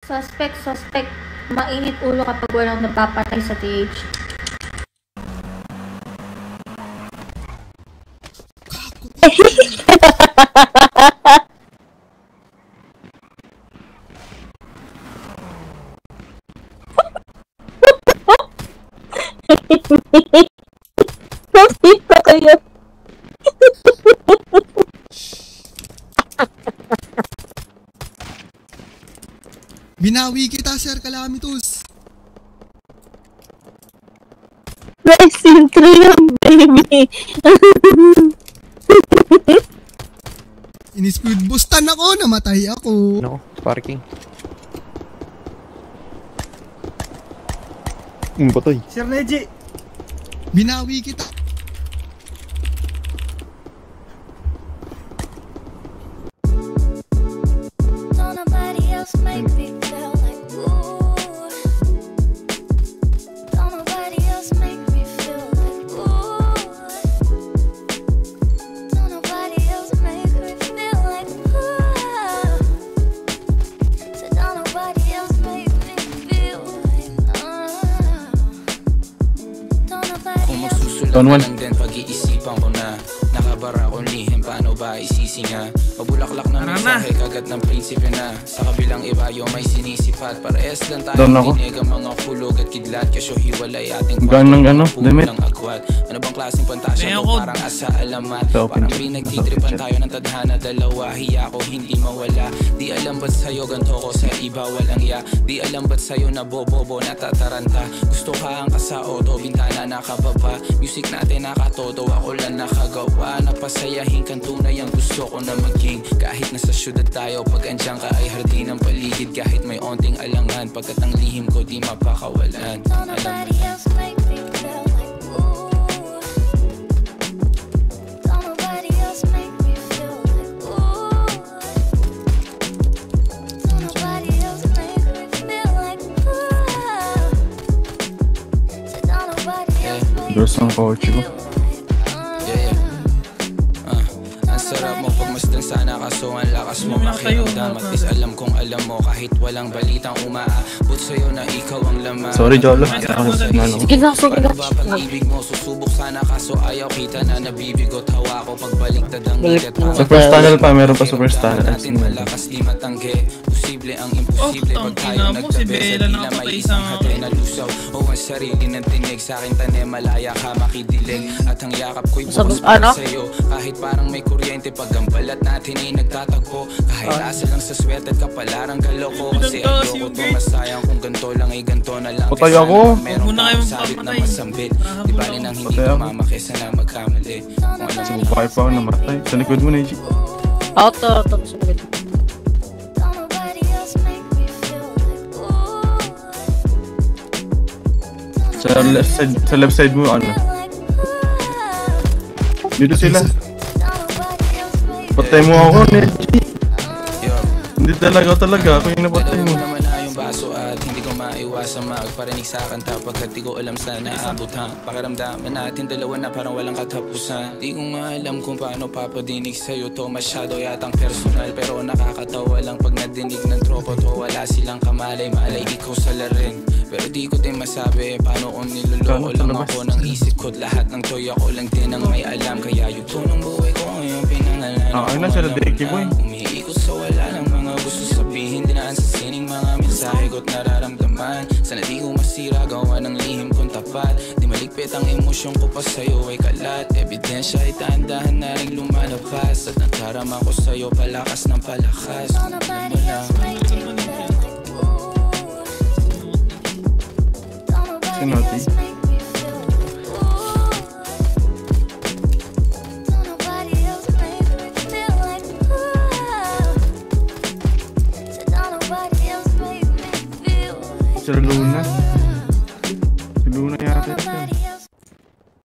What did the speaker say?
Suspect. Mainit ulo kapag walang napapatay sa TH. Nakita kayo. Binawi kita, Sir Calamitus. Racing 3 yung baby. Ini-speed boostan ako, namatay ako. No, parking. Patay. Sir Neji. Binawi kita. Don't want din pag-iisipan ko na nakabara kong lihim, paano ba isisinga? Mabulaklak na mensahe, kagat ng prinsipe na sa kabilang ibayo may sinisipat. Parehas lang tayo tinig ang mga kulog at kidlat, kasyo hiwalay ating pulang agwat. Ano bang klaseng pantasya to? Parang asa alamat, parang pinagtitripan tayo ng tadhana dalawa. Hiya ko hindi mawala, di alam ba't sa'yo ganto ko sa iba walang ya. Di alam ba't sa'yo na bobobo natataranta. Gusto ka ang kasauto, bintana nakababa. Music natin nakatodo, ako lang nakagawa. Napasayahin kang tunay ang gusto ko na maging. Kahit nasa syudad tayo, pag andyan ka ay hardin ang paligid. Kahit may onting alangan, pagkat ang lihim ko di mapakawalan. Alam There's some kotse ko. Ang sarap mo pagmasdan sana, kaso ang lakas mo makiramdam. At least alam kong alam mo kahit walang balitang umaabot sa'yo na ikaw ang laman. Sorry Jolo. Sige na. Pag-ibig mo susubok sana, kaso ayaw kita na nabibigot. Hawa ko pagbaliktad ang ikat. Sa first tunnel pa, meron pa sa first tunnel. Natin malakas di matanggi. Posible ang imposible pag tayo nagtabi. Sa tila may isang hati na lusaw. O ang sarili ng tinig sa akin tanim, malaya ka makidilig. At ang yakap ko'y bukas para sa'yo. Kahit parang may kuryente, pag ang balat natin ay nagtatagpo. Kahit asa lang sa swerte at kapalarang kaloko. Kasi ayoko to masayang kung ganto lang ay ganto na lang. Patay ako. Meron tayong sabit na masambit. Di bali nang hindi tumama kesa na magkamali. Subukay pa ako namatay. Sa likod mo, Neji. Auto. Sa likod. Sa left side mo, ano? Dito sila. Patay mo ako, Neji. Hindi talaga. Ako yung napatay mo. Baso at hindi ko maiwasan magparinig sa kanta pagkat di ko alam saan naabot ha. Pakiramdaman natin dalawa na parang walang katapusan. Di ko nga alam kung paano papadinig sa'yo to, masyado yatang personal. Pero nakakatawa lang pag nadinig ng tropo to. Wala silang kamalay-malay, ikaw sa larin. Pero di ko din masabi paano kung niloloko lang ako ng isip ko. Lahat ng toy ako lang din ang may alam. Kaya yung tunong buhay ko yung pinangalan. Ay na sila Deki boy. Umiikot sa wala ng mga gusto sabihin. Dinaan sa sining mga mensahe ko't nararamdaman. Sana di ko masira, gawa ng lihim kong tapat. Di maligpit ang emosyon ko pa sa'yo ay kalat. Ebidensya ay dahan-dahan na rin lumalabas. At nagkarama ko sa'yo palakas ng palakas. Kung alam mo lang. Sinati. Sir Luna.